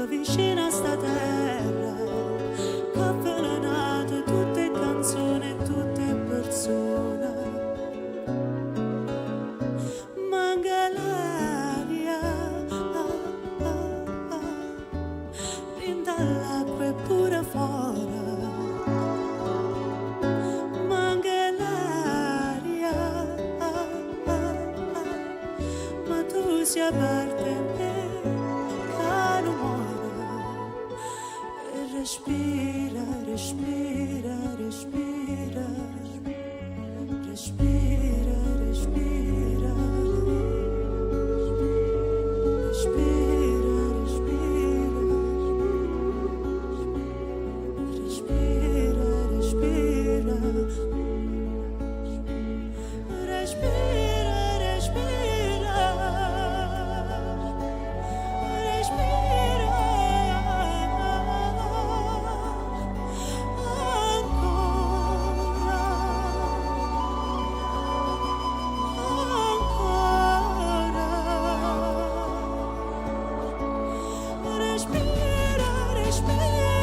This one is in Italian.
vicino a sta terra, che ha avvelenato tutte canzoni e tutte persone. Manca l'aria, dentro all'acqua e pure fuori. Manca l'aria, ma tu sei parte in me. Respira, respira, respira, respira, respira, respira, respira, respira, respira, respira, respira. Respira, respira.